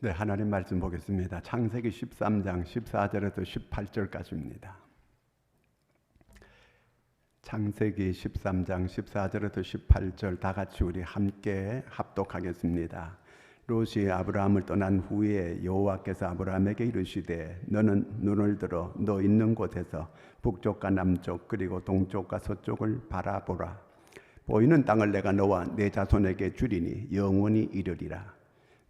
네, 하나님 말씀 보겠습니다. 창세기 13장 14절에서 18절까지입니다. 창세기 13장 14절에서 18절 다 같이 우리 함께 합독하겠습니다. 롯이 아브라함을 떠난 후에 여호와께서 아브라함에게 이르시되 너는 눈을 들어 너 있는 곳에서 북쪽과 남쪽 그리고 동쪽과 서쪽을 바라보라. 보이는 땅을 내가 너와 내 자손에게 주리니 영원히 이르리라.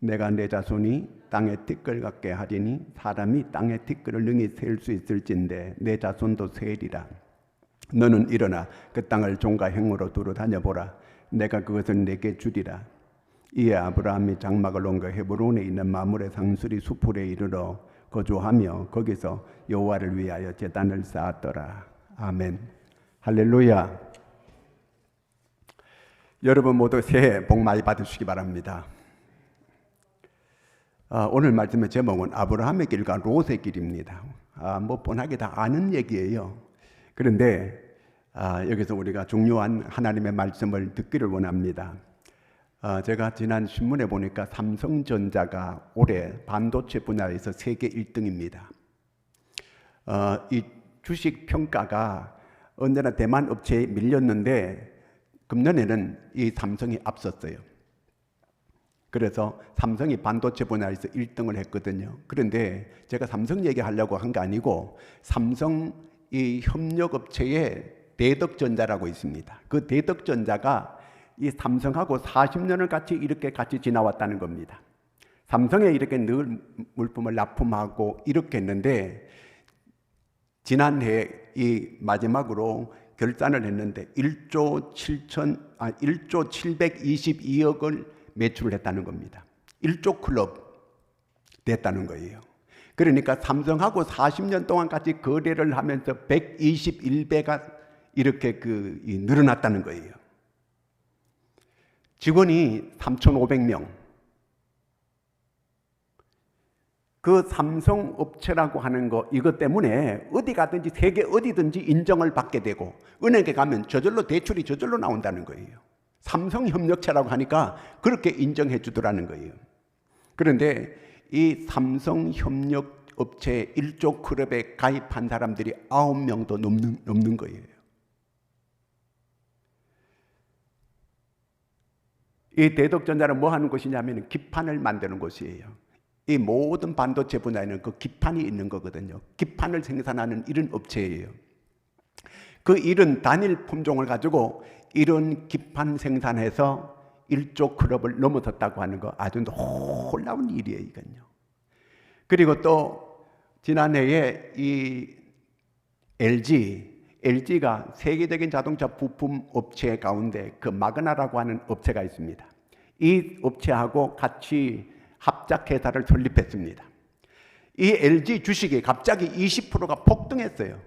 내가 내 자손이 땅의 티끌 같게 하리니 사람이 땅의 티끌을 능히 셀 수 있을진데 내 자손도 세리라. 너는 일어나 그 땅을 종과 행으로 두루 다녀보라. 내가 그것을 내게 주리라. 이에 아브라함이 장막을 옮겨 헤브론에 있는 마므레 상수리 수풀에 이르러 거주하며 거기서 여호와를 위하여 제단을 쌓았더라. 아멘. 할렐루야. 여러분 모두 새해 복 많이 받으시기 바랍니다. 오늘 말씀의 제목은 아브라함의 길과 롯의 길입니다. 뭐 뻔하게 다 아는 얘기예요. 그런데 여기서 우리가 중요한 하나님의 말씀을 듣기를 원합니다. 제가 지난 신문에 보니까 삼성전자가 올해 반도체 분야에서 세계 1등입니다. 이 주식 평가가 언제나 대만 업체에 밀렸는데 금년에는 이 삼성이 앞섰어요. 그래서 삼성이 반도체 분야에서 1등을 했거든요. 그런데 제가 삼성 얘기하려고 한 게 아니고 삼성 이 협력업체에 대덕전자라고 있습니다. 그 대덕전자가 이 삼성하고 40년을 이렇게 같이 지나왔다는 겁니다. 삼성에 이렇게 늘 물품을 납품하고 이렇게 했는데 지난해 이 마지막으로 결산을 했는데 1조 722억을 매출을 했다는 겁니다. 1조 클럽 됐다는 거예요. 그러니까 삼성하고 40년 동안 같이 거래를 하면서 121배가 이렇게 늘어났다는 거예요. 직원이 3,500명. 그 삼성 업체라고 하는 거 이것 때문에 어디 가든지 세계 어디든지 인정을 받게 되고 은행에 가면 저절로 대출이 저절로 나온다는 거예요. 삼성 협력체라고 하니까 그렇게 인정해 주더라는 거예요. 그런데 이 삼성 협력업체 1조 클럽에 가입한 사람들이 9명도 넘는 거예요. 이 대덕전자는 뭐 하는 곳이냐면 기판을 만드는 곳이에요. 이 모든 반도체 분야에는 그 기판이 있는 거거든요. 기판을 생산하는 이런 업체예요. 그 이런 단일 품종을 가지고 이런 기판 생산해서 1조 클럽을 넘어섰다고 하는 거 아주 놀라운 일이에요, 이건요. 그리고 또 지난해에 이 LG가 세계적인 자동차 부품 업체 가운데 그 마그나라고 하는 업체가 있습니다. 이 업체하고 같이 합작회사를 설립했습니다. 이 LG 주식이 갑자기 20%가 폭등했어요.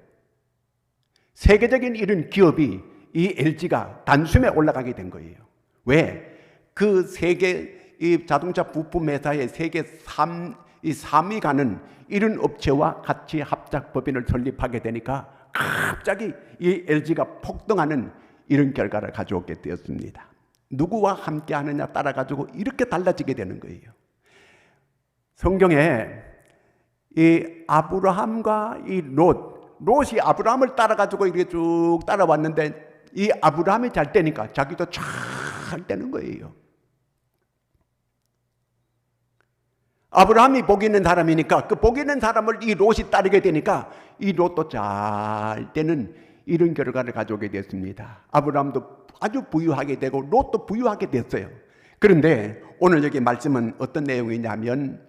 세계적인 이런 기업이 이 LG가 단숨에 올라가게 된 거예요. 왜? 그 세계 이 자동차 부품 회사의 세계 3위 가는 이런 업체와 같이 합작 법인을 설립하게 되니까 갑자기 이 LG가 폭등하는 이런 결과를 가져오게 되었습니다. 누구와 함께 하느냐 따라 가지고 이렇게 달라지게 되는 거예요. 성경에 이 아브라함과 이 롯이 아브라함을 따라 가지고 이렇게 쭉 따라왔는데 이 아브라함이 잘 되니까 자기도 잘 되는 거예요. 아브라함이 복 있는 사람이니까 그 복 있는 사람을 이 롯이 따르게 되니까 이 롯도 잘 되는 이런 결과를 가져오게 됐습니다. 아브라함도 아주 부유하게 되고 롯도 부유하게 됐어요. 그런데 오늘 여기 말씀은 어떤 내용이냐면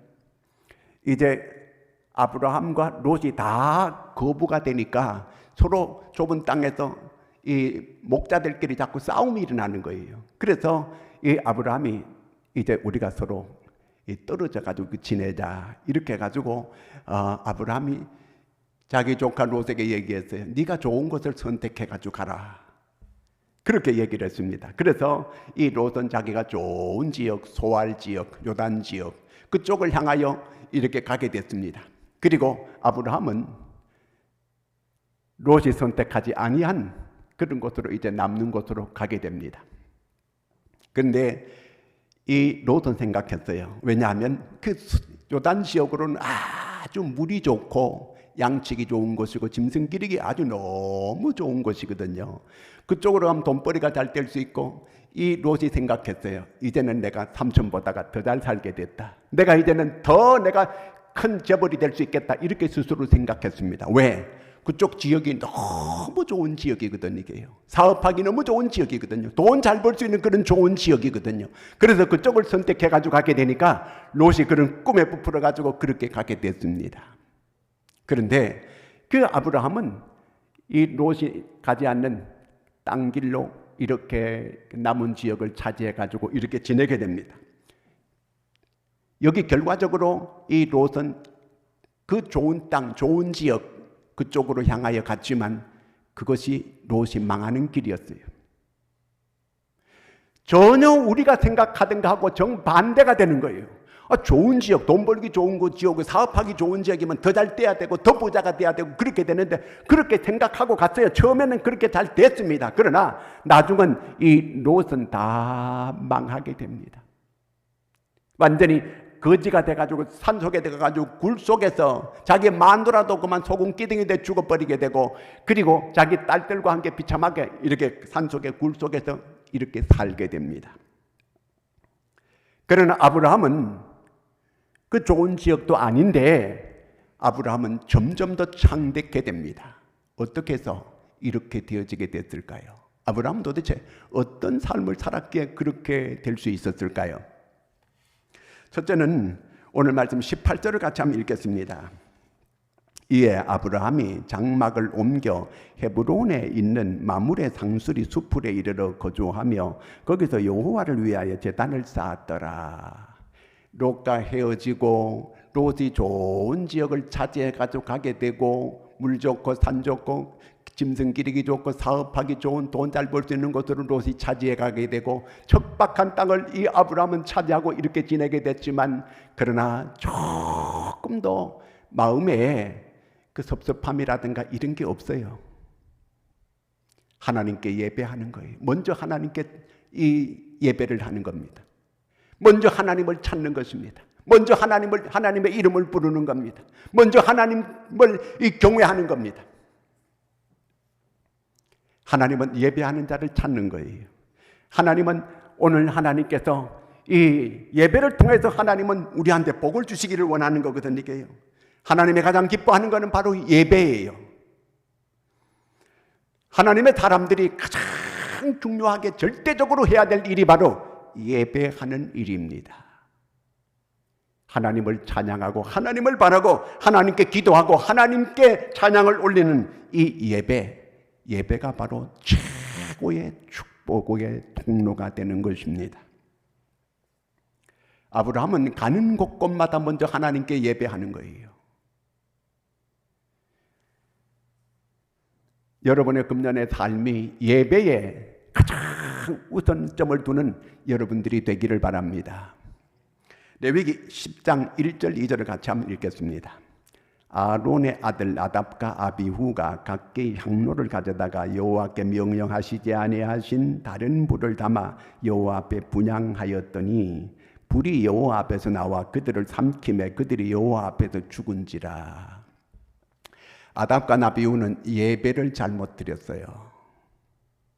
이제 아브라함과 롯이 다 거부가 되니까 서로 좁은 땅에서 이 목자들끼리 자꾸 싸움이 일어나는 거예요. 그래서 이 아브라함이 이제 우리가 서로 떨어져 가지고 지내자 이렇게 해가지고 아브라함이 자기 조카 롯에게 얘기했어요. 네가 좋은 것을 선택해 가지고 가라. 그렇게 얘기를 했습니다. 그래서 이 롯은 자기가 좋은 지역, 소알 지역, 요단 지역 그쪽을 향하여 이렇게 가게 됐습니다. 그리고 아브라함은 롯이 선택하지 아니한 그런 곳으로 이제 남는 곳으로 가게 됩니다. 그런데 이 롯은 생각했어요. 왜냐하면 그 요단 지역으로는 아주 물이 좋고 양식이 좋은 곳이고 짐승 기르기 아주 너무 좋은 곳이거든요. 그쪽으로 가면 돈벌이가 잘 될 수 있고, 이 롯이 생각했어요. 이제는 내가 삼촌보다가 더 잘 살게 됐다. 내가 이제는 더 내가 큰 재벌이 될 수 있겠다. 이렇게 스스로 생각했습니다. 왜? 그쪽 지역이 너무 좋은 지역이거든요. 이게요. 사업하기 너무 좋은 지역이거든요. 돈 잘 벌 수 있는 그런 좋은 지역이거든요. 그래서 그쪽을 선택해가지고 가게 되니까 롯이 그런 꿈에 부풀어가지고 그렇게 가게 됐습니다. 그런데 그 아브라함은 이 롯이 가지 않는 땅 길로 이렇게 남은 지역을 차지해가지고 이렇게 지내게 됩니다. 여기 결과적으로 이 롯은 그 좋은 땅, 좋은 지역 그쪽으로 향하여 갔지만 그것이 롯이 망하는 길이었어요. 전혀 우리가 생각하던 거하고 정반대가 되는 거예요. 좋은 지역, 돈 벌기 좋은 곳 지역, 사업하기 좋은 지역이면 더 잘 돼야 되고 더 부자가 돼야 되고 그렇게 되는데 그렇게 생각하고 갔어요. 처음에는 그렇게 잘 됐습니다. 그러나 나중은 이 롯은 다 망하게 됩니다. 완전히 거지가 돼가지고 산속에 들어가가지고 굴 속에서 자기 마누라도 그만 소금 기둥이 돼 죽어버리게 되고, 그리고 자기 딸들과 함께 비참하게 이렇게 산속에 굴 속에서 이렇게 살게 됩니다. 그러나 아브라함은 그 좋은 지역도 아닌데 아브라함은 점점 더 창대케 됩니다. 어떻게 해서 이렇게 되어지게 됐을까요? 아브라함은 도대체 어떤 삶을 살았기에 그렇게 될 수 있었을까요? 첫째는 오늘 말씀 18절을 같이 한번 읽겠습니다. 이에 아브라함이 장막을 옮겨 헤브론에 있는 마므레 상수리 수풀에 이르러 거주하며 거기서 여호와를 위하여 제단을 쌓았더라. 롯과 헤어지고 롯이 좋은 지역을 차지해 가지고 가게 되고, 물 좋고 산 좋고 짐승 기르기 좋고 사업하기 좋은 돈 잘 벌 수 있는 곳으로 롯이 차지해 가게 되고, 척박한 땅을 이 아브라함은 차지하고 이렇게 지내게 됐지만, 그러나 조금 더 마음에 그 섭섭함이라든가 이런 게 없어요. 하나님께 예배하는 거예요. 먼저 하나님께 이 예배를 하는 겁니다. 먼저 하나님을 찾는 것입니다. 먼저 하나님의 이름을 부르는 겁니다. 먼저 하나님을 경외하는 겁니다. 하나님은 예배하는 자를 찾는 거예요. 하나님은 오늘 하나님께서 이 예배를 통해서 하나님은 우리한테 복을 주시기를 원하는 거거든요. 이게요. 하나님의 가장 기뻐하는 것은 바로 예배예요. 하나님의 사람들이 가장 중요하게 절대적으로 해야 될 일이 바로 예배하는 일입니다. 하나님을 찬양하고 하나님을 바라고 하나님께 기도하고 하나님께 찬양을 올리는 이 예배가 바로 최고의 축복의 통로가 되는 것입니다. 아브라함은 가는 곳곳마다 먼저 하나님께 예배하는 거예요. 여러분의 금년의 삶이 예배에 가장 우선점을 두는 여러분들이 되기를 바랍니다. 레위기 10장 1절 2절을 같이 한번 읽겠습니다. 아론의 아들 나답과 아비후가 각기 향로를 가져다가 여호와께 명령하시지 아니하신 다른 불을 담아 여호와 앞에 분향하였더니 불이 여호와 앞에서 나와 그들을 삼키매 그들이 여호와 앞에서 죽은지라. 나답과 아비후는 예배를 잘못 드렸어요.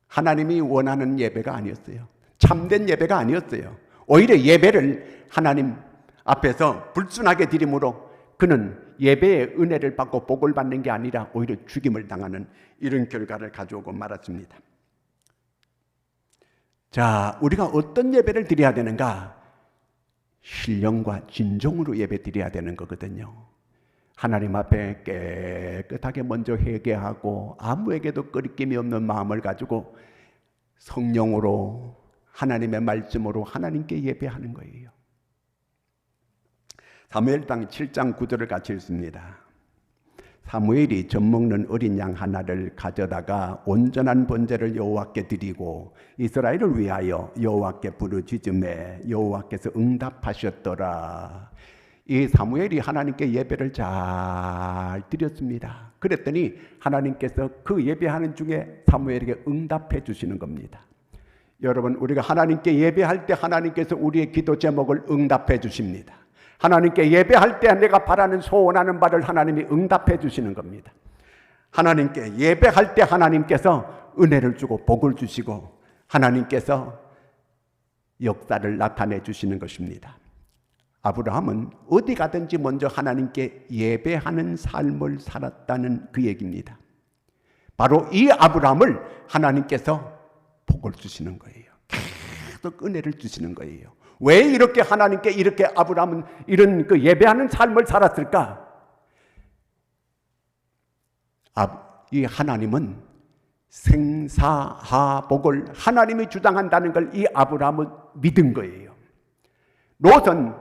하나님이 원하는 예배가 아니었어요. 참된 예배가 아니었어요. 오히려 예배를 하나님 앞에서 불순하게 드림으로 그는 예배의 은혜를 받고 복을 받는 게 아니라 오히려 죽임을 당하는 이런 결과를 가져오고 말았습니다. 자, 우리가 어떤 예배를 드려야 되는가? 신령과 진정으로 예배 드려야 되는 거거든요. 하나님 앞에 깨끗하게 먼저 회개하고 아무에게도 끄리낌이 없는 마음을 가지고 성령으로 하나님의 말씀으로 하나님께 예배하는 거예요. 사무엘상 7장 9절을 같이 읽습니다. 사무엘이 젖먹는 어린 양 하나를 가져다가 온전한 번제를 여호와께 드리고 이스라엘을 위하여 여호와께 부르짖음에 여호와께서 응답하셨더라. 이 사무엘이 하나님께 예배를 잘 드렸습니다. 그랬더니 하나님께서 그 예배하는 중에 사무엘에게 응답해 주시는 겁니다. 여러분, 우리가 하나님께 예배할 때 하나님께서 우리의 기도 제목을 응답해 주십니다. 하나님께 예배할 때 내가 바라는 소원하는 바를 하나님이 응답해 주시는 겁니다. 하나님께 예배할 때 하나님께서 은혜를 주고 복을 주시고 하나님께서 역사를 나타내 주시는 것입니다. 아브라함은 어디 가든지 먼저 하나님께 예배하는 삶을 살았다는 그 얘기입니다. 바로 이 아브라함을 하나님께서 복을 주시는 거예요. 계속 은혜를 주시는 거예요. 왜 이렇게 하나님께 이렇게 아브라함은 이런 그 예배하는 삶을 살았을까? 이 하나님은 생사하복을 하나님이 주장한다는 걸 이 아브라함은 믿은 거예요. 롯은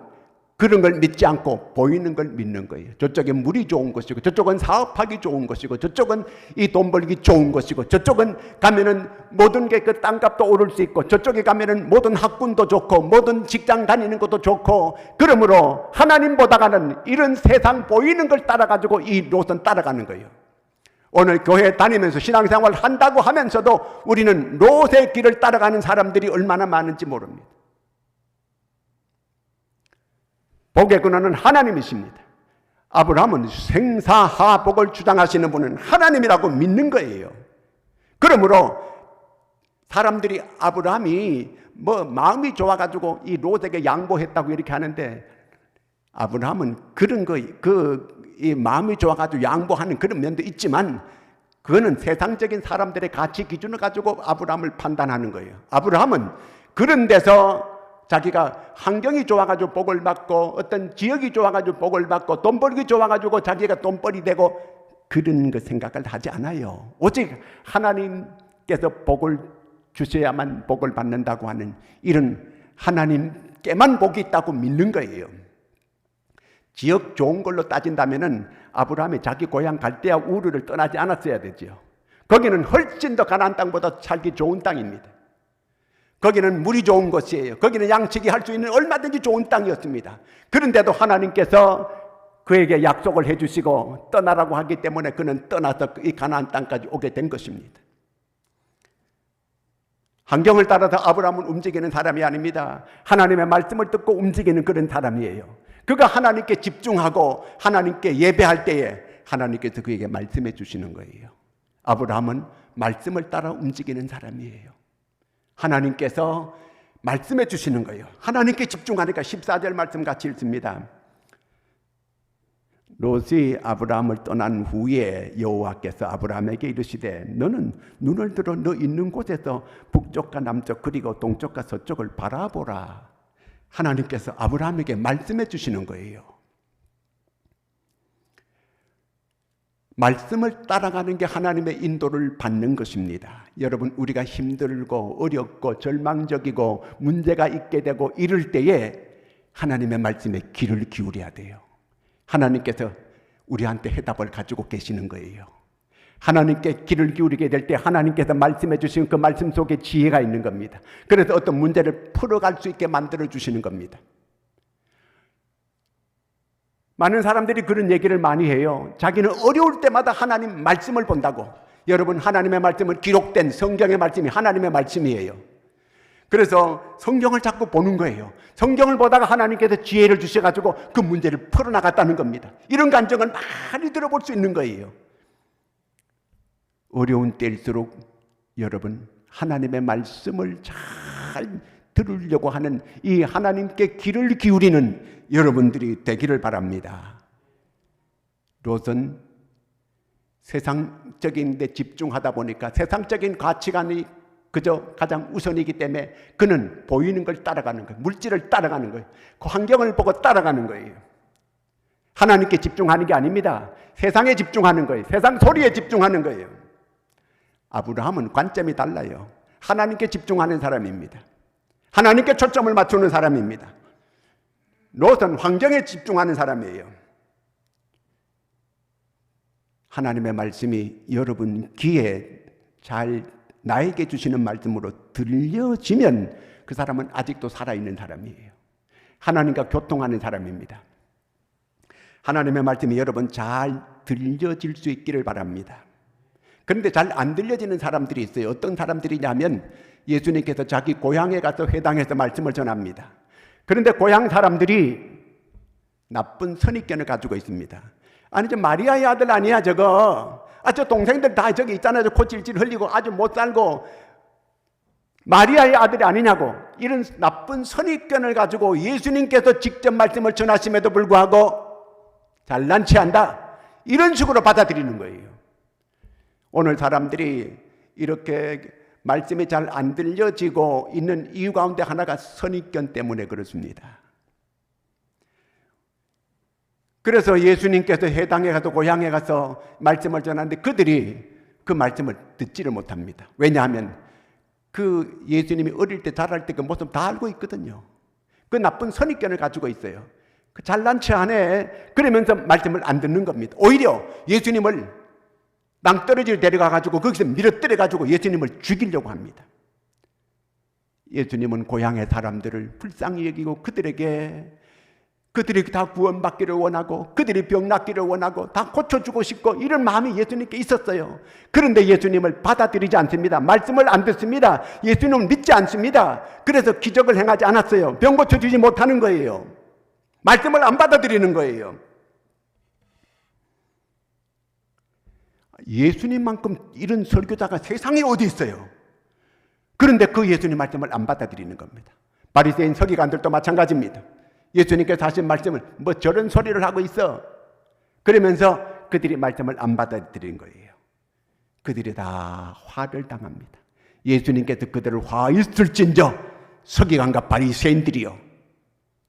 그런 걸 믿지 않고 보이는 걸 믿는 거예요. 저쪽엔 물이 좋은 것이고 저쪽은 사업하기 좋은 것이고 저쪽은 이 돈 벌기 좋은 것이고 저쪽은 가면은 모든 게 그 땅값도 오를 수 있고 저쪽에 가면은 모든 학군도 좋고 모든 직장 다니는 것도 좋고 그러므로 하나님보다가는 이런 세상 보이는 걸 따라가지고 이 롯은 따라가는 거예요. 오늘 교회 다니면서 신앙생활 한다고 하면서도 우리는 롯의 길을 따라가는 사람들이 얼마나 많은지 모릅니다. 복의 근원은 하나님이십니다. 아브라함은 생사하복을 주장하시는 분은 하나님이라고 믿는 거예요. 그러므로 사람들이 아브라함이 마음이 좋아가지고 이 롯에게 양보했다고 이렇게 하는데 아브라함은 그런 이 마음이 좋아가지고 양보하는 그런 면도 있지만 그거는 세상적인 사람들의 가치 기준을 가지고 아브라함을 판단하는 거예요. 아브라함은 그런 데서 자기가 환경이 좋아가지고 복을 받고 어떤 지역이 좋아가지고 복을 받고 돈 벌기 좋아가지고 자기가 돈벌이 되고 그런 거 생각을 하지 않아요. 오직 하나님께서 복을 주셔야만 복을 받는다고 하는 이런 하나님께만 복이 있다고 믿는 거예요. 지역 좋은 걸로 따진다면은 아브라함이 자기 고향 갈대아 우르를 떠나지 않았어야 되죠. 거기는 훨씬 더 가나안 땅보다 살기 좋은 땅입니다. 거기는 물이 좋은 곳이에요. 거기는 양치기 할 수 있는 얼마든지 좋은 땅이었습니다. 그런데도 하나님께서 그에게 약속을 해주시고 떠나라고 하기 때문에 그는 떠나서 이 가나안 땅까지 오게 된 것입니다. 환경을 따라서 아브라함은 움직이는 사람이 아닙니다. 하나님의 말씀을 듣고 움직이는 그런 사람이에요. 그가 하나님께 집중하고 하나님께 예배할 때에 하나님께서 그에게 말씀해 주시는 거예요. 아브라함은 말씀을 따라 움직이는 사람이에요. 하나님께서 말씀해 주시는 거예요. 하나님께 집중하니까 14절 말씀 같이 읽습니다. 롯이 아브라함을 떠난 후에 여호와께서 아브라함에게 이르시되 너는 눈을 들어 너 있는 곳에서 북쪽과 남쪽 그리고 동쪽과 서쪽을 바라보라. 하나님께서 아브라함에게 말씀해 주시는 거예요. 말씀을 따라가는 게 하나님의 인도를 받는 것입니다. 여러분, 우리가 힘들고 어렵고 절망적이고 문제가 있게 되고 이럴 때에 하나님의 말씀에 귀를 기울여야 돼요. 하나님께서 우리한테 해답을 가지고 계시는 거예요. 하나님께 귀를 기울이게 될 때 하나님께서 말씀해 주신 그 말씀 속에 지혜가 있는 겁니다. 그래서 어떤 문제를 풀어갈 수 있게 만들어 주시는 겁니다. 많은 사람들이 그런 얘기를 많이 해요. 자기는 어려울 때마다 하나님 말씀을 본다고. 여러분, 하나님의 말씀은 기록된 성경의 말씀이 하나님의 말씀이에요. 그래서 성경을 자꾸 보는 거예요. 성경을 보다가 하나님께서 지혜를 주셔가지고 그 문제를 풀어나갔다는 겁니다. 이런 간증을 많이 들어볼 수 있는 거예요. 어려운 때일수록 여러분, 하나님의 말씀을 잘 들으려고 하는 이 하나님께 귀를 기울이는 여러분들이 되기를 바랍니다. 롯은 세상적인 데 집중하다 보니까 세상적인 가치관이 그저 가장 우선이기 때문에 그는 보이는 걸 따라가는 거예요. 물질을 따라가는 거예요. 그 환경을 보고 따라가는 거예요. 하나님께 집중하는 게 아닙니다. 세상에 집중하는 거예요. 세상 소리에 집중하는 거예요. 아브라함은 관점이 달라요. 하나님께 집중하는 사람입니다. 하나님께 초점을 맞추는 사람입니다. 롯은 환경에 집중하는 사람이에요. 하나님의 말씀이 여러분 귀에 잘 나에게 주시는 말씀으로 들려지면 그 사람은 아직도 살아있는 사람이에요. 하나님과 교통하는 사람입니다. 하나님의 말씀이 여러분 잘 들려질 수 있기를 바랍니다. 그런데 잘 안 들려지는 사람들이 있어요. 어떤 사람들이냐면 예수님께서 자기 고향에 가서 회당에서 말씀을 전합니다. 그런데 고향 사람들이 나쁜 선입견을 가지고 있습니다. 아니, 저 마리아의 아들 아니야 저거. 저 동생들 다 저기 있잖아요. 저 코 찔찔 흘리고 아주 못 살고 마리아의 아들이 아니냐고. 이런 나쁜 선입견을 가지고 예수님께서 직접 말씀을 전하심에도 불구하고 잘난 체한다, 이런 식으로 받아들이는 거예요. 오늘 사람들이 이렇게 말씀이 잘 안 들려지고 있는 이유 가운데 하나가 선입견 때문에 그렇습니다. 그래서 예수님께서 회당에 가서 고향에 가서 말씀을 전하는데 그들이 그 말씀을 듣지를 못합니다. 왜냐하면 그 예수님이 어릴 때 자랄 때 그 모습 다 알고 있거든요. 그 나쁜 선입견을 가지고 있어요. 그 잘난 체 하네 그러면서 말씀을 안 듣는 겁니다. 오히려 예수님을 낭떠러지를 데려가가지고 거기서 밀어뜨려가지고 예수님을 죽이려고 합니다. 예수님은 고향의 사람들을 불쌍히 여기고 그들이 다 구원받기를 원하고 그들이 병 낫기를 원하고 다 고쳐주고 싶고 이런 마음이 예수님께 있었어요. 그런데 예수님을 받아들이지 않습니다. 말씀을 안 듣습니다. 예수님을 믿지 않습니다. 그래서 기적을 행하지 않았어요. 병 고쳐주지 못하는 거예요. 말씀을 안 받아들이는 거예요. 예수님만큼 이런 설교자가 세상에 어디 있어요? 그런데 그 예수님 말씀을 안 받아들이는 겁니다. 바리새인 서기관들도 마찬가지입니다. 예수님께서 하신 말씀을 뭐 저런 소리를 하고 있어 그러면서 그들이 말씀을 안 받아들이는 거예요. 그들이 다 화를 당합니다. 예수님께서 그들을 화 있을진저 서기관과 바리새인들이요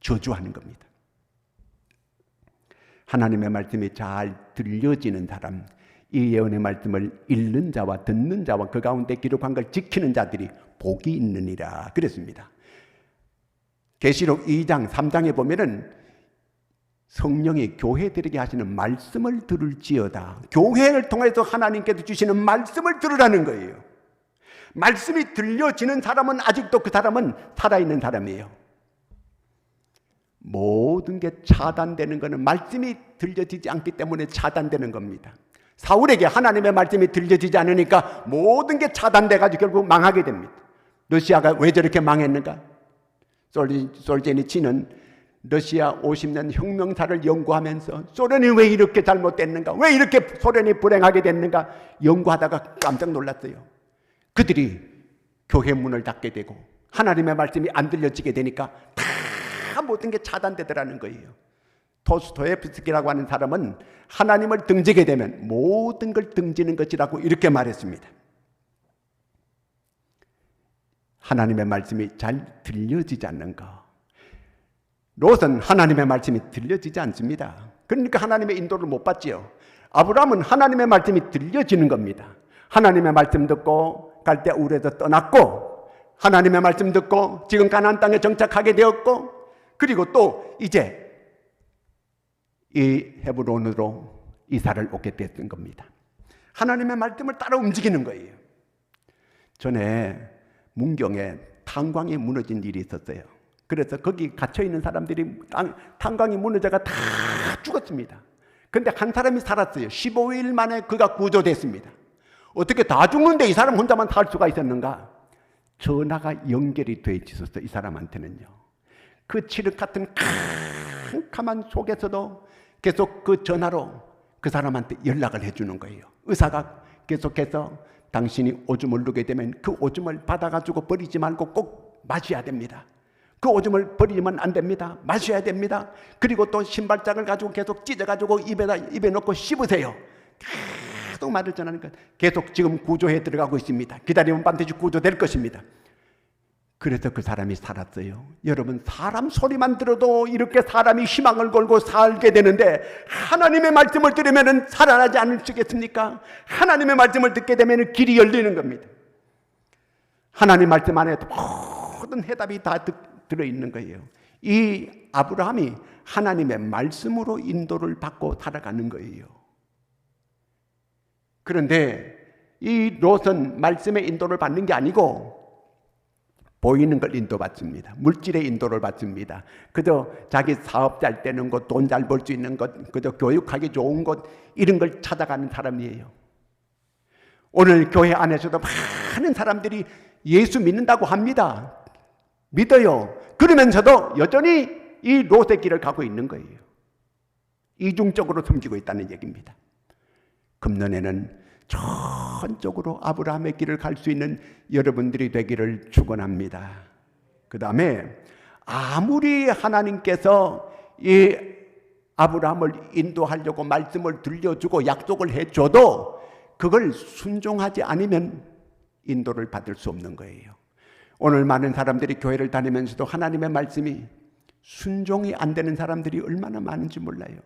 저주하는 겁니다. 하나님의 말씀이 잘 들려지는 사람, 이 예언의 말씀을 읽는 자와 듣는 자와 그 가운데 기록한 걸 지키는 자들이 복이 있느니라 그랬습니다. 계시록 2장 3장에 보면은 성령이 교회들에게 하시는 말씀을 들을지어다. 교회를 통해서 하나님께서 주시는 말씀을 들으라는 거예요. 말씀이 들려지는 사람은 아직도 그 사람은 살아있는 사람이에요. 모든 게 차단되는 것은 말씀이 들려지지 않기 때문에 차단되는 겁니다. 사울에게 하나님의 말씀이 들려지지 않으니까 모든 게 차단돼가지고 결국 망하게 됩니다. 러시아가 왜 저렇게 망했는가? 솔제니치는 러시아 50년 혁명사를 연구하면서 소련이 왜 이렇게 잘못됐는가, 왜 이렇게 소련이 불행하게 됐는가 연구하다가 깜짝 놀랐어요. 그들이 교회 문을 닫게 되고 하나님의 말씀이 안 들려지게 되니까 다 모든 게 차단되더라는 거예요. 도스토옙스키라고 하는 사람은 하나님을 등지게 되면 모든 걸 등지는 것이라고 이렇게 말했습니다. 하나님의 말씀이 잘 들려지지 않는 것. 롯은 하나님의 말씀이 들려지지 않습니다. 그러니까 하나님의 인도를 못 받지요. 아브라함은 하나님의 말씀이 들려지는 겁니다. 하나님의 말씀 듣고 갈대 우르에서 떠났고 하나님의 말씀 듣고 지금 가나안 땅에 정착하게 되었고 그리고 또 이제 이 헤브론으로 이사를 오게 됐던 겁니다. 하나님의 말씀을 따라 움직이는 거예요. 전에 문경에 탄광이 무너진 일이 있었어요. 그래서 거기 갇혀있는 사람들이 탄광이 무너져가 다 죽었습니다. 그런데 한 사람이 살았어요. 15일 만에 그가 구조됐습니다. 어떻게 다 죽는데 이 사람 혼자만 살 수가 있었는가? 전화가 연결이 돼 있었어요. 이 사람한테는요. 그 칠흑 같은 캄캄한 속에서도 계속 그 전화로 그 사람한테 연락을 해주는 거예요. 의사가 계속해서 당신이 오줌을 누게 되면 그 오줌을 받아가지고 버리지 말고 꼭 마셔야 됩니다. 그 오줌을 버리면 안 됩니다. 마셔야 됩니다. 그리고 또 신발장을 가지고 계속 찢어가지고 입에 넣고 씹으세요. 계속 말을 전하는 것. 계속 지금 구조에 들어가고 있습니다. 기다리면 반드시 구조될 것입니다. 그래서 그 사람이 살았어요. 여러분, 사람 소리만 들어도 이렇게 사람이 희망을 걸고 살게 되는데 하나님의 말씀을 들으면 살아나지 않으시겠습니까? 하나님의 말씀을 듣게 되면 길이 열리는 겁니다. 하나님 말씀 안에 모든 해답이 다 들어있는 거예요. 이 아브라함이 하나님의 말씀으로 인도를 받고 살아가는 거예요. 그런데 이 롯은 말씀의 인도를 받는 게 아니고 보이는 걸 인도받습니다. 물질의 인도를 받습니다. 그저 자기 사업 잘 되는 것, 돈 잘 벌 수 있는 것, 그저 교육하기 좋은 것 이런 걸 찾아가는 사람이에요. 오늘 교회 안에서도 많은 사람들이 예수 믿는다고 합니다. 믿어요. 그러면서도 여전히 이 롯의 길을 가고 있는 거예요. 이중적으로 섬기고 있다는 얘기입니다. 금년에는 전적으로 아브라함의 길을 갈 수 있는 여러분들이 되기를 축원합니다. 그 다음에 아무리 하나님께서 이 아브라함을 인도하려고 말씀을 들려주고 약속을 해줘도 그걸 순종하지 않으면 인도를 받을 수 없는 거예요. 오늘 많은 사람들이 교회를 다니면서도 하나님의 말씀이 순종이 안 되는 사람들이 얼마나 많은지 몰라요.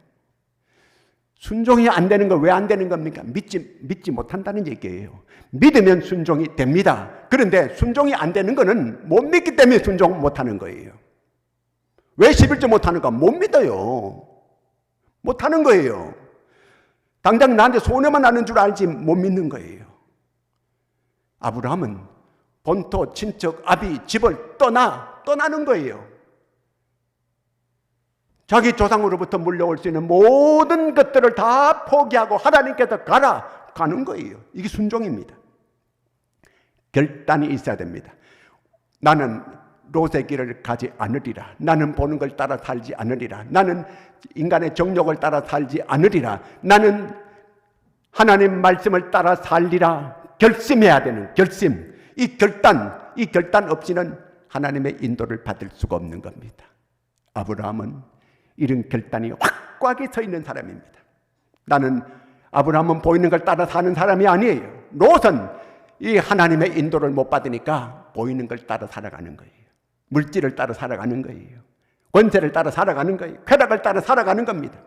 순종이 안 되는 거 왜 안 되는 겁니까? 믿지 못한다는 얘기예요. 믿으면 순종이 됩니다. 그런데 순종이 안 되는 거는 못 믿기 때문에 순종 못하는 거예요. 왜 11조 못하는가? 못 믿어요. 못하는 거예요. 당장 나한테 손해만 나는 줄 알지 못 믿는 거예요. 아브라함은 본토, 친척, 아비, 집을 떠나는 거예요. 자기 조상으로부터 물려올 수 있는 모든 것들을 다 포기하고 하나님께서 가는 거예요. 이게 순종입니다. 결단이 있어야 됩니다. 나는 롯의 길을 가지 않으리라. 나는 보는 걸 따라 살지 않으리라. 나는 인간의 정욕을 따라 살지 않으리라. 나는 하나님 말씀을 따라 살리라. 결심해야 되는 결심. 이 결단 없이는 하나님의 인도를 받을 수가 없는 겁니다. 아브라함은 이런 결단이 확고하게 서 있는 사람입니다. 아브라함은 보이는 걸 따라 사는 사람이 아니에요. 롯은 이 하나님의 인도를 못 받으니까 보이는 걸 따라 살아가는 거예요. 물질을 따라 살아가는 거예요. 권세를 따라 살아가는 거예요. 쾌락을 따라 살아가는 겁니다.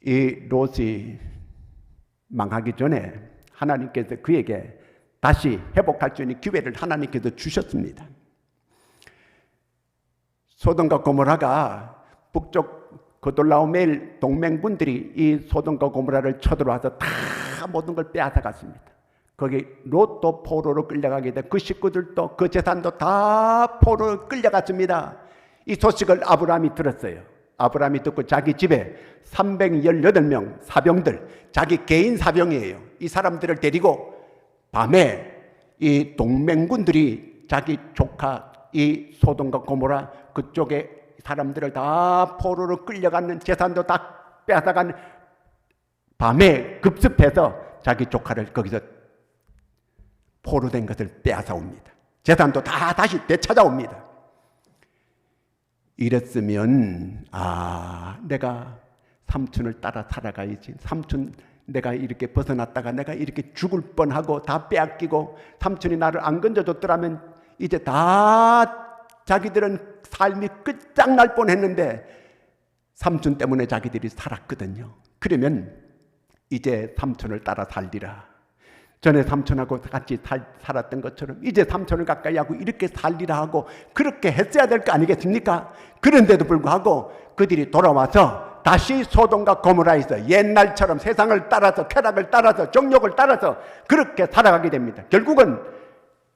이 롯이 망하기 전에 하나님께서 그에게 다시 회복할 수 있는 기회를 하나님께서 주셨습니다. 소돔과 고모라가 북쪽 그돌라오멜 동맹군들이 이 소돔과 고모라를 쳐들어와서 다 모든 걸 빼앗아갔습니다. 거기 롯도 포로로 끌려가게 돼 그 식구들도 그 재산도 다 포로로 끌려갔습니다. 이 소식을 아브라함이 들었어요. 아브라함이 듣고 자기 집에 318명 사병들, 자기 개인 사병이에요. 이 사람들을 데리고 밤에 이 동맹군들이 자기 조카 이 소돔과 고모라 그쪽에 사람들을 다 포로로 끌려가는 재산도 다 빼앗아간 밤에 급습해서 자기 조카를 거기서 포로된 것을 빼앗아 옵니다. 재산도 다 다시 되찾아옵니다. 이랬으면 내가 삼촌을 따라 살아가야지. 삼촌 내가 이렇게 벗어났다가 내가 이렇게 죽을 뻔하고 다 빼앗기고 삼촌이 나를 안 건져줬더라면 이제 다 자기들은 삶이 끝장날 뻔했는데 삼촌 때문에 자기들이 살았거든요. 그러면 이제 삼촌을 따라 살리라. 전에 삼촌하고 같이 살았던 것처럼 이제 삼촌을 가까이 하고 이렇게 살리라 하고 그렇게 했어야 될 거 아니겠습니까? 그런데도 불구하고 그들이 돌아와서 다시 소돔과 고모라에서 옛날처럼 세상을 따라서 쾌락을 따라서 정욕을 따라서 그렇게 살아가게 됩니다. 결국은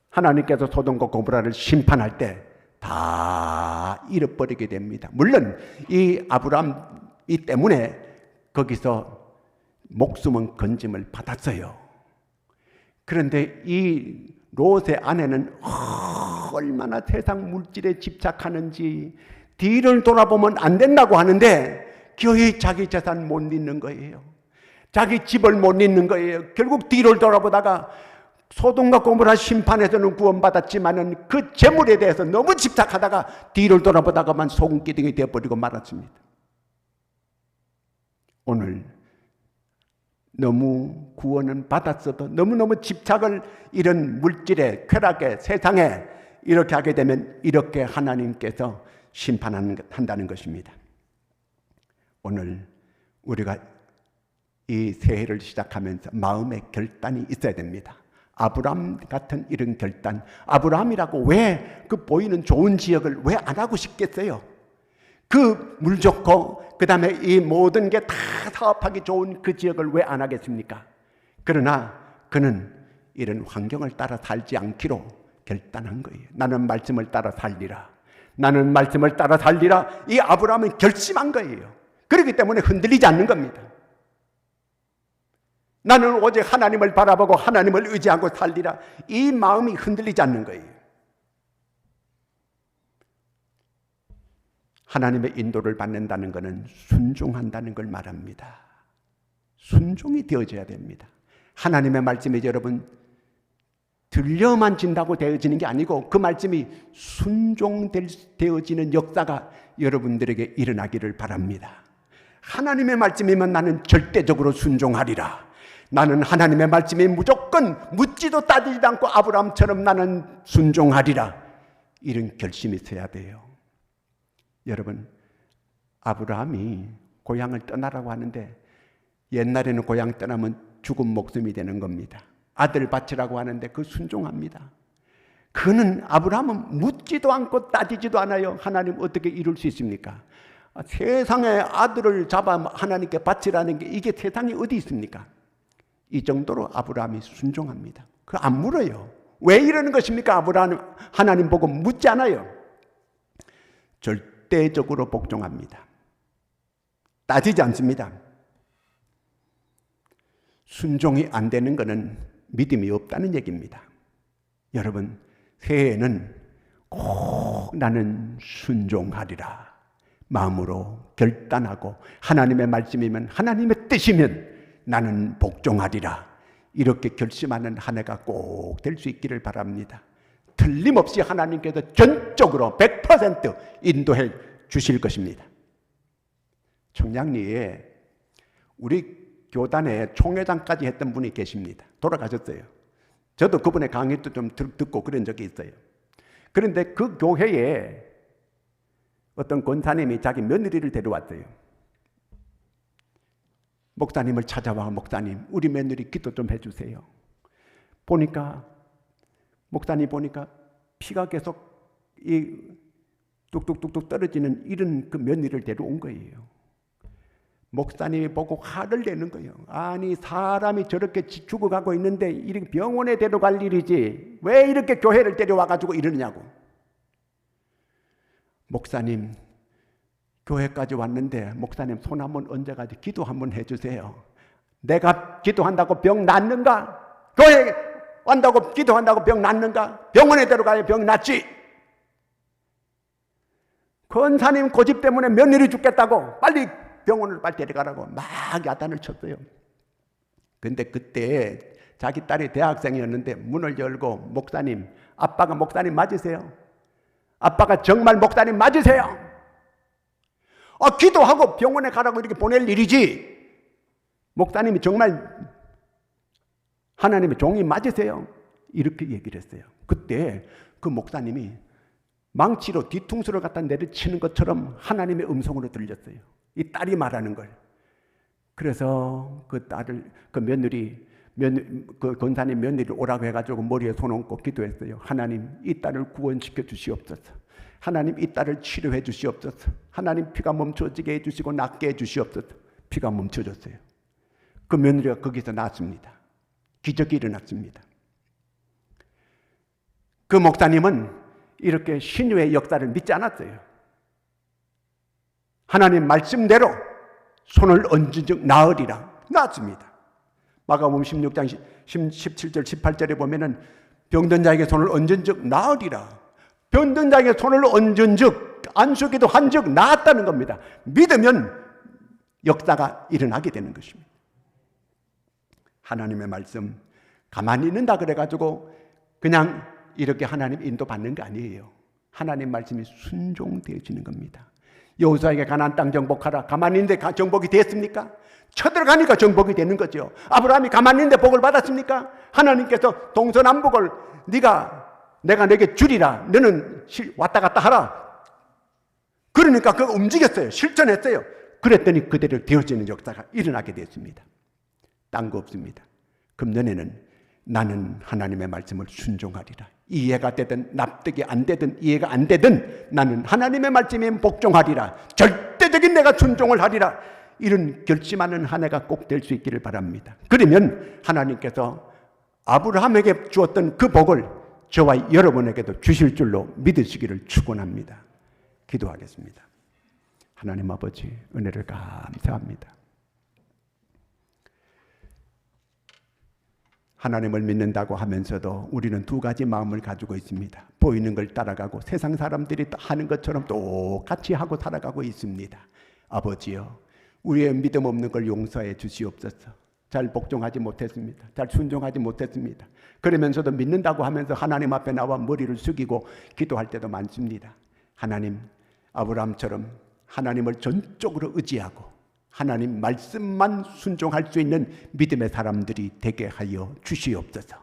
하나님께서 소돔과 고모라를 심판할 때 다 잃어버리게 됩니다. 물론 이 아브라함이 때문에 거기서 목숨은 건짐을 받았어요. 그런데 이 롯의 아내는 얼마나 세상 물질에 집착하는지 뒤를 돌아보면 안 된다고 하는데 교회에 자기 재산 못 잇는 거예요. 자기 집을 못 잇는 거예요. 결국 뒤를 돌아보다가 소돔과 고모라 심판에서는 구원받았지만은 그 재물에 대해서 너무 집착하다가 뒤를 돌아보다가만 소금기둥이 되어버리고 말았습니다. 오늘 너무 구원은 받았어도 너무너무 집착을 이런 물질에 쾌락에 세상에 이렇게 하게 되면 이렇게 하나님께서 심판한다는 것입니다. 오늘 우리가 이 새해를 시작하면서 마음의 결단이 있어야 됩니다. 아브라함 같은 이런 결단. 아브라함이라고 왜 그 보이는 좋은 지역을 왜 안 하고 싶겠어요? 그 물 좋고 그 다음에 이 모든 게 다 사업하기 좋은 그 지역을 왜 안 하겠습니까? 그러나 그는 이런 환경을 따라 살지 않기로 결단한 거예요. 나는 말씀을 따라 살리라. 나는 말씀을 따라 살리라. 이 아브라함은 결심한 거예요. 그렇기 때문에 흔들리지 않는 겁니다. 나는 오직 하나님을 바라보고 하나님을 의지하고 살리라. 이 마음이 흔들리지 않는 거예요. 하나님의 인도를 받는다는 것은 순종한다는 걸 말합니다. 순종이 되어져야 됩니다. 하나님의 말씀이 여러분 들려만 진다고 되어지는 게 아니고 그 말씀이 순종되어지는 역사가 여러분들에게 일어나기를 바랍니다. 하나님의 말씀이면 나는 절대적으로 순종하리라. 나는 하나님의 말씀이 무조건 묻지도 따지지도 않고 아브라함처럼 나는 순종하리라. 이런 결심이 있어야 돼요. 여러분, 아브라함이 고향을 떠나라고 하는데 옛날에는 고향 떠나면 죽은 목숨이 되는 겁니다. 아들 바치라고 하는데 그 순종합니다. 그는 아브라함은 묻지도 않고 따지지도 않아요. 하나님 어떻게 이룰 수 있습니까? 세상에 아들을 잡아 하나님께 바치라는 게 이게 세상에 어디 있습니까? 이 정도로 아브라함이 순종합니다. 그 안 물어요. 왜 이러는 것입니까? 아브라함 하나님 보고 묻지 않아요. 절대적으로 복종합니다. 따지지 않습니다. 순종이 안 되는 것은 믿음이 없다는 얘기입니다. 여러분, 새해에는 꼭 나는 순종하리라 마음으로 결단하고 하나님의 말씀이면 하나님의 뜻이면 나는 복종하리라 이렇게 결심하는 한 해가 꼭 될 수 있기를 바랍니다. 틀림없이 하나님께서 전적으로 100% 인도해 주실 것입니다. 청량리에 우리 교단에 총회장까지 했던 분이 계십니다. 돌아가셨어요. 저도 그분의 강의도 좀 듣고 그런 적이 있어요. 그런데 그 교회에 어떤 권사님이 자기 며느리를 데려왔어요. 목사님을 찾아와. 목사님, 우리 며느리 기도 좀 해주세요. 보니까 목사님 보니까 피가 계속 이 뚝뚝뚝뚝 떨어지는 이런 그 며느리를 데려온 거예요. 목사님이 보고 화를 내는 거예요. 아니, 사람이 저렇게 죽어가고 있는데 이렇게 병원에 데려갈 일이지 왜 이렇게 교회를 데려와가지고 이러느냐고. 목사님, 교회까지 왔는데 목사님 손 한번 얹어가지고 기도 한번 해주세요. 내가 기도한다고 병 낫는가? 교회 간다고 기도한다고 병 낫는가? 병원에 데려가야 병 낫지. 권사님 고집 때문에 며느리 죽겠다고 빨리 병원을 빨리 데려가라고 막 야단을 쳤어요. 근데 그때 자기 딸이 대학생이었는데 문을 열고 목사님, 아빠가 목사님 맞으세요? 아빠가 정말 목사님 맞으세요? 기도하고 병원에 가라고 이렇게 보낼 일이지. 목사님이 정말 하나님의 종이 맞으세요? 이렇게 얘기를 했어요. 그때 그 목사님이 망치로 뒤통수를 갖다 내리치는 것처럼 하나님의 음성으로 들렸어요. 이 딸이 말하는 걸. 그래서 그 딸을, 그 권사님 며느리 오라고 해가지고 머리에 손 얹고 기도했어요. 하나님, 이 딸을 구원시켜 주시옵소서. 하나님, 이 딸을 치료해 주시옵소서. 하나님, 피가 멈춰지게 해주시고 낫게 해주시옵소서. 피가 멈춰졌어요. 그 며느리가 거기서 낫습니다. 기적이 일어났습니다. 그 목사님은 이렇게 신유의 역사를 믿지 않았어요. 하나님 말씀대로 손을 얹은 즉 나으리라. 나았습니다. 마가복음 16장 17절 18절에 보면은 병든 자에게 손을 얹은 즉 나으리라. 병든 자에게 손을 얹은 즉 안수기도 한 즉 나았다는 겁니다. 믿으면 역사가 일어나게 되는 것입니다. 하나님의 말씀 가만히 있는다 그래가지고 그냥 이렇게 하나님 인도받는 게 아니에요. 하나님 말씀이 순종되어지는 겁니다. 여호수아에게 가나안 땅 정복하라. 가만히 있는데 정복이 됐습니까? 쳐들어가니까 정복이 되는 거죠. 아브라함이 가만히 있는데 복을 받았습니까? 하나님께서 동서남북을 내가 내게 주리라. 너는 왔다 갔다 하라. 그러니까 그거 움직였어요. 실천했어요. 그랬더니 그대로 되어지는 역사가 일어나게 됐습니다. 딴 거 없습니다. 금년에는 나는 하나님의 말씀을 순종하리라. 이해가 되든 납득이 안 되든 이해가 안 되든 나는 하나님의 말씀에 복종하리라. 절대적인 내가 순종을 하리라. 이런 결심하는 한 해가 꼭 될 수 있기를 바랍니다. 그러면 하나님께서 아브라함에게 주었던 그 복을 저와 여러분에게도 주실 줄로 믿으시기를 축원합니다. 기도하겠습니다. 하나님 아버지, 은혜를 감사합니다. 하나님을 믿는다고 하면서도 우리는 두 가지 마음을 가지고 있습니다. 보이는 걸 따라가고 세상 사람들이 하는 것처럼 똑같이 하고 살아가고 있습니다. 아버지여, 우리의 믿음 없는 걸 용서해 주시옵소서. 잘 복종하지 못했습니다. 잘 순종하지 못했습니다. 그러면서도 믿는다고 하면서 하나님 앞에 나와 머리를 숙이고 기도할 때도 많습니다. 하나님, 아브라함처럼 하나님을 전적으로 의지하고 하나님 말씀만 순종할 수 있는 믿음의 사람들이 되게 하여 주시옵소서.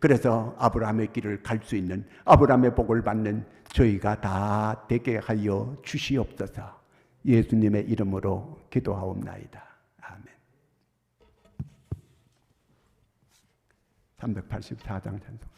그래서 아브라함의 길을 갈 수 있는, 아브라함의 복을 받는 저희가 다 되게 하여 주시옵소서. 예수님의 이름으로 기도하옵나이다. 아멘. 384장 찬송.